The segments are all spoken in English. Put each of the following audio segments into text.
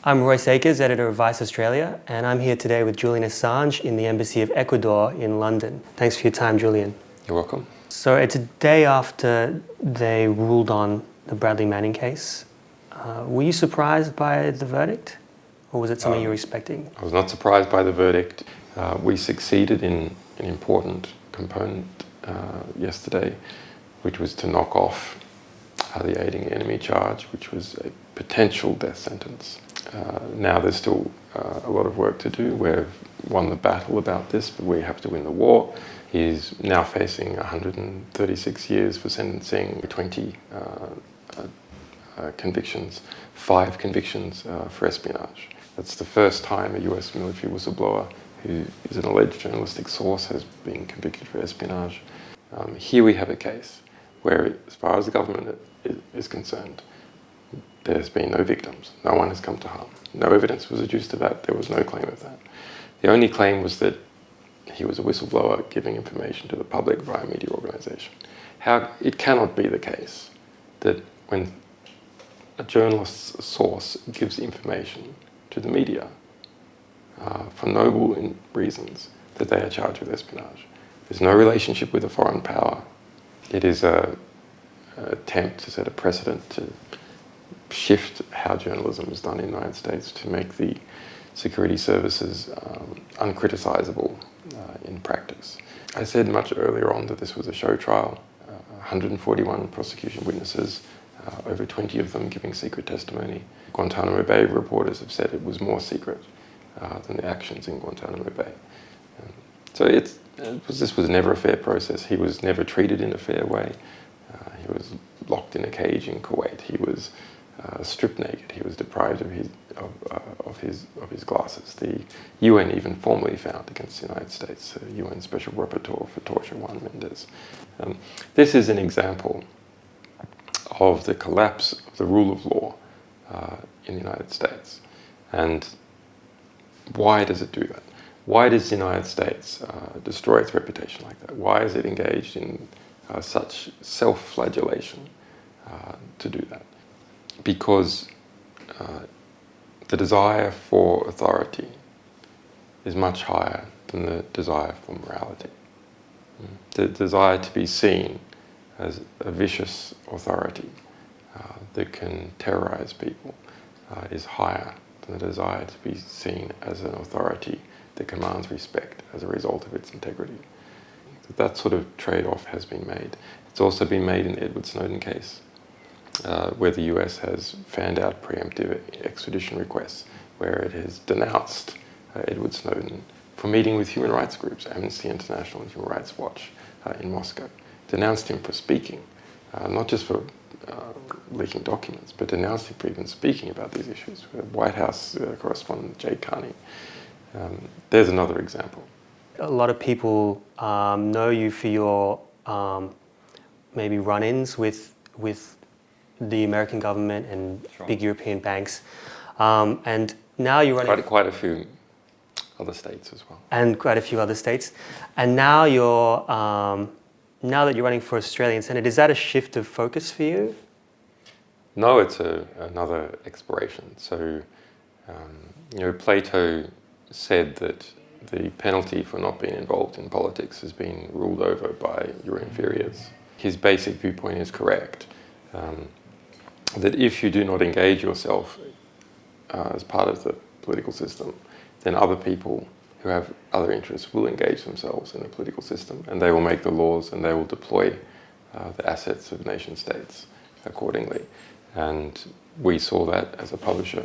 I'm Royce Akers, editor of Vice Australia, and I'm here today with Julian Assange in the Embassy of Ecuador in London. Thanks for your time, Julian. You're welcome. So it's a day after they ruled on the Bradley Manning case. Were you surprised by the verdict, or was it something you were expecting? I was not surprised by the verdict. We succeeded in an important component yesterday, which was to knock off the aiding the enemy charge, which was a potential death sentence. Now there's still a lot of work to do. We've won the battle about this, but we have to win the war. He's now facing 136 years for sentencing, 20 convictions, 5 convictions for espionage. That's the first time a US military whistleblower who is an alleged journalistic source has been convicted for espionage. Here we have a case where, as far as the government is concerned, there's been no victims. No one has come to harm. No evidence was adduced of that. There was no claim of that. The only claim was that he was a whistleblower giving information to the public via a media organisation. It cannot be the case that when a journalist's source gives information to the media for noble reasons, that they are charged with espionage. There's no relationship with a foreign power. It is an attempt to set a precedent to shift how journalism is done in the United States, to make the security services uncriticisable in practice. I said much earlier on that this was a show trial. 141 prosecution witnesses, over 20 of them giving secret testimony. Guantanamo Bay reporters have said it was more secret than the actions in Guantanamo Bay. So this was never a fair process. He was never treated in a fair way. He was locked in a cage in Kuwait. He was stripped naked. He was deprived of his glasses. The UN even formally found against the United States, UN Special Rapporteur for Torture, Juan Mendez. This is an example of the collapse of the rule of law in the United States. And why does it do that? Why does the United States destroy its reputation like that? Why is it engaged in such self-flagellation to do that? Because the desire for authority is much higher than the desire for morality. The desire to be seen as a vicious authority that can terrorize people is higher than the desire to be seen as an authority that commands respect as a result of its integrity. That sort of trade-off has been made. It's also been made in the Edward Snowden case, where the US has fanned out preemptive extradition requests, where it has denounced Edward Snowden for meeting with human rights groups, Amnesty International and Human Rights Watch in Moscow. Denounced him for speaking, not just for leaking documents, but denounced him for even speaking about these issues. White House correspondent Jay Carney. There's another example. A lot of people know you for your maybe run-ins with the American government and big European banks, and now you're running quite a few other states as well, and quite a few other states, and now now that you're running for Australian Senate, is that a shift of focus for you? No, it's another exploration. So, Plato said that the penalty for not being involved in politics has been ruled over by your inferiors. His basic viewpoint is correct, that if you do not engage yourself as part of the political system, then other people who have other interests will engage themselves in the political system, and they will make the laws and they will deploy the assets of nation states accordingly. And we saw that as a publisher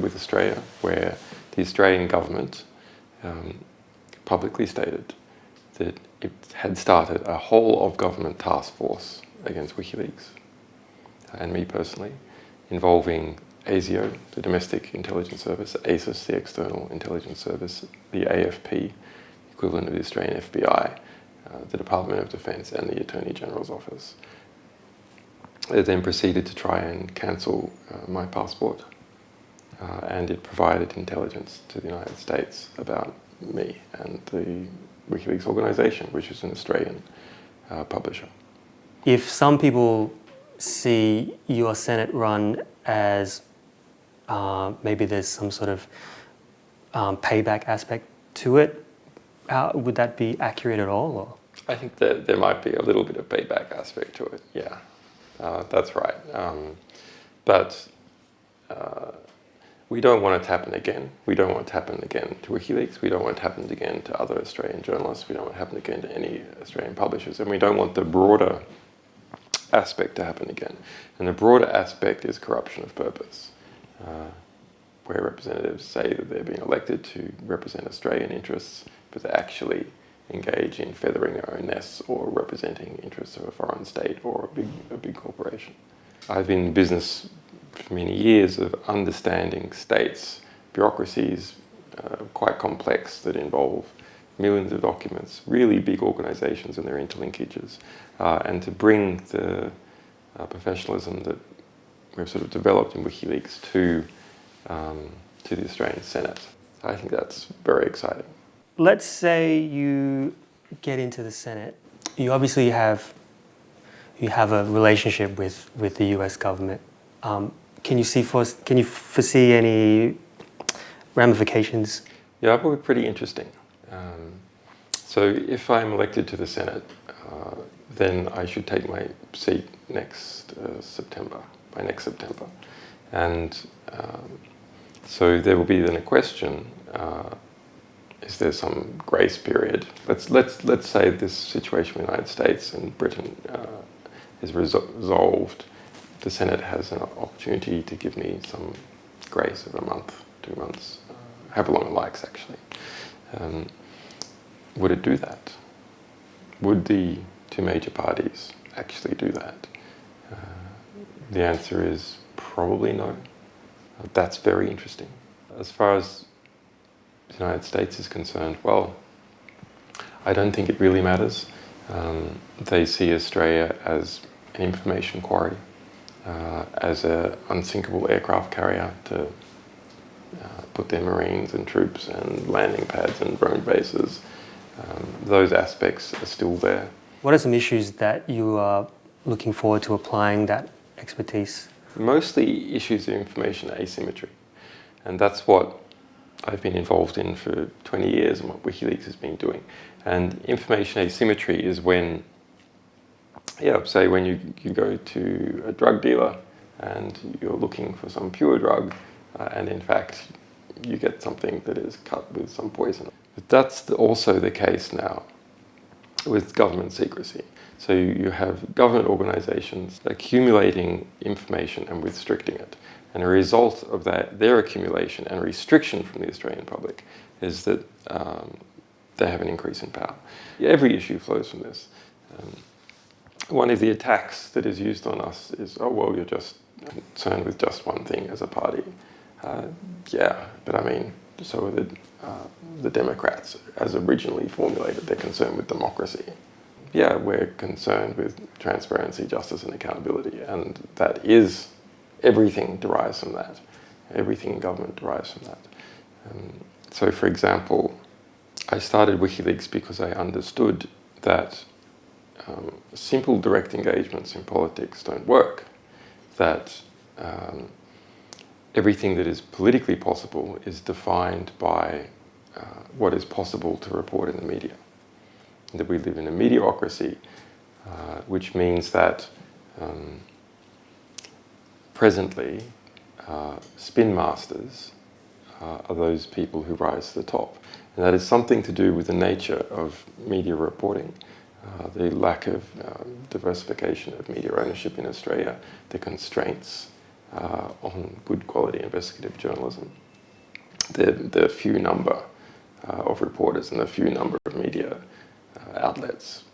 with Australia, where the Australian government publicly stated that it had started a whole-of-government task force against WikiLeaks, and me personally, involving ASIO, the Domestic Intelligence Service, ASIS, the External Intelligence Service, the AFP, equivalent of the Australian FBI, the Department of Defence, and the Attorney General's Office. It then proceeded to try and cancel my passport, and it provided intelligence to the United States about me and the WikiLeaks organisation, which is an Australian publisher. If some people see your Senate run as maybe there's some sort of payback aspect to it. Would that be accurate at all? Or? I think that there might be a little bit of payback aspect to it, yeah. That's right. But we don't want it to happen again. We don't want it to happen again to WikiLeaks. We don't want it to happen again to other Australian journalists. We don't want it to happen again to any Australian publishers. And we don't want the broader aspect to happen again. And the broader aspect is corruption of purpose, where representatives say that they're being elected to represent Australian interests, but they actually engage in feathering their own nests or representing interests of a foreign state or a big corporation. I've been in business for many years of understanding states, bureaucracies, quite complex, that involve millions of documents, really big organizations and their interlinkages, and to bring the professionalism that we've sort of developed in WikiLeaks to the Australian Senate. I think that's very exciting. Let's say you get into the Senate. You obviously have a relationship with the US government. Can you foresee any ramifications? Yeah, that would be pretty interesting. So if I'm elected to the Senate, then I should take my seat by next September. And so there will be then a question, is there some grace period? Let's say this situation in the United States and Britain is resolved. The Senate has an opportunity to give me some grace of a month, 2 months, however long it likes actually. Would it do that? Would the two major parties actually do that? The answer is probably no. That's very interesting. As far as the United States is concerned, well, I don't think it really matters. They see Australia as an information quarry, as an unsinkable aircraft carrier to put their Marines and troops and landing pads and drone bases. Those aspects are still there. What are some issues that you are looking forward to applying that expertise? Mostly issues of information asymmetry. And that's what I've been involved in for 20 years and what WikiLeaks has been doing. And information asymmetry is when, say when you go to a drug dealer and you're looking for some pure drug and in fact you get something that is cut with some poison. But that's also the case now with government secrecy. So you have government organizations accumulating information and restricting it. And a result of that, their accumulation and restriction from the Australian public is that they have an increase in power. Every issue flows from this. One of the attacks that is used on us is, oh, well, you're just concerned with just one thing as a party. But I mean, so are the Democrats, as originally formulated, they're concerned with democracy. Yeah, we're concerned with transparency, justice, and accountability, and that is, everything derives from that. Everything in government derives from that. So, for example, I started WikiLeaks because I understood that simple direct engagements in politics don't work, that everything that is politically possible is defined by what is possible to report in the media. That we live in a mediocracy, which means that presently spin masters are those people who rise to the top. And that is something to do with the nature of media reporting, the lack of diversification of media ownership in Australia, the constraints on good quality investigative journalism, the few number of reporters and the few number of media outlets.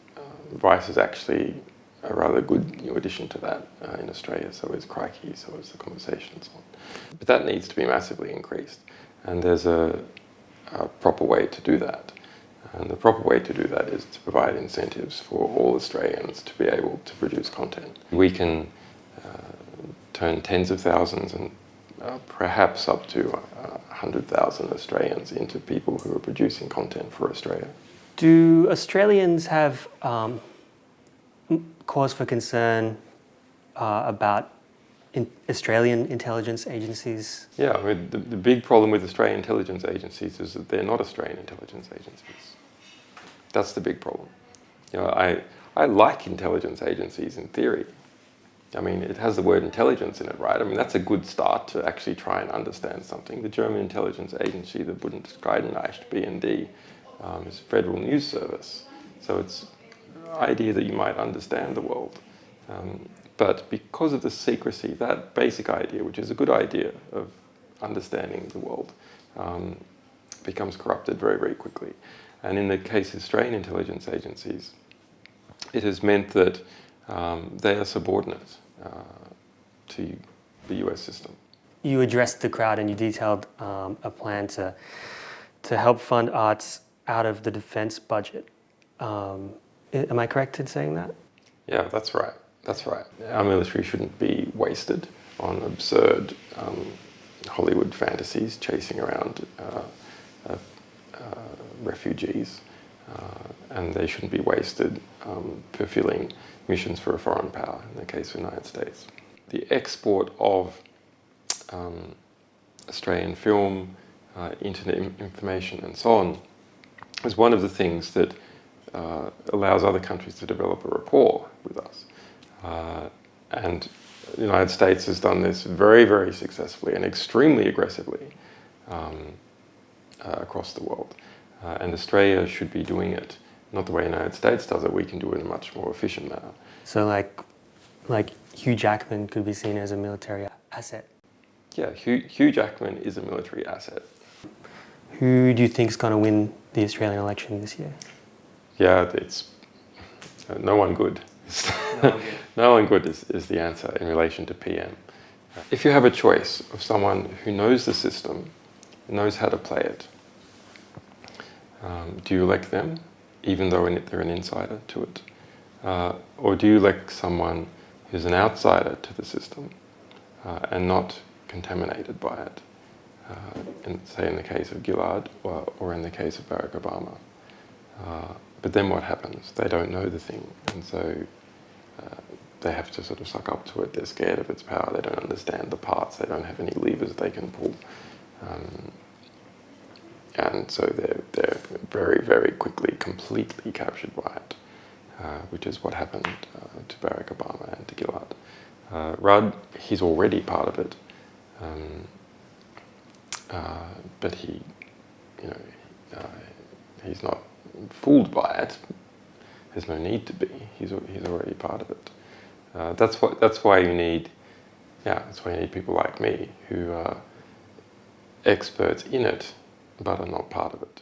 Vice is actually a rather good new addition to that in Australia, so is Crikey, so is The Conversation and so on. But that needs to be massively increased, and there's a proper way to do that. And the proper way to do that is to provide incentives for all Australians to be able to produce content. We can turn tens of thousands and perhaps up to 100,000 Australians into people who are producing content for Australia. Do Australians have cause for concern about Australian intelligence agencies? Yeah, I mean, the big problem with Australian intelligence agencies is that they're not Australian intelligence agencies. That's the big problem. You know, I like intelligence agencies in theory. I mean, it has the word intelligence in it, right? I mean, that's a good start to actually try and understand something. The German intelligence agency, the Bundesgeheimdienst, BND, is a federal news service. So it's an idea that you might understand the world. But because of the secrecy, that basic idea, which is a good idea of understanding the world, becomes corrupted very, very quickly. And in the case of Australian intelligence agencies, it has meant that they are subordinate to the US system. You addressed the crowd and you detailed a plan to help fund arts out of the defense budget. Am I correct in saying that? Yeah, that's right. That's right. Our military shouldn't be wasted on absurd Hollywood fantasies chasing around refugees, and they shouldn't be wasted fulfilling missions for a foreign power, in the case of the United States. The export of Australian film, internet information and so on is one of the things that allows other countries to develop a rapport with us. And the United States has done this very, very successfully and extremely aggressively across the world. And Australia should be doing it, not the way the United States does it. We can do it in a much more efficient manner. So like Hugh Jackman could be seen as a military asset? Yeah, Hugh Jackman is a military asset. Who do you think is going to win the Australian election this year? Yeah, it's no one good. No one good is the answer in relation to PM. If you have a choice of someone who knows the system, knows how to play it, do you elect them, even though they're an insider to it? Or do you elect someone who's an outsider to the system and not contaminated by it? Say in the case of Gillard or in the case of Barack Obama. But then what happens? They don't know the thing, and so they have to sort of suck up to it. They're scared of its power. They don't understand the parts. They don't have any levers they can pull. And so they're very, very quickly completely captured by it, which is what happened to Barack Obama and to Gillard. Rudd, he's already part of it, but he's not fooled by it. There's no need to be. He's already part of it. That's why you need people like me who are experts in it, but are not part of it.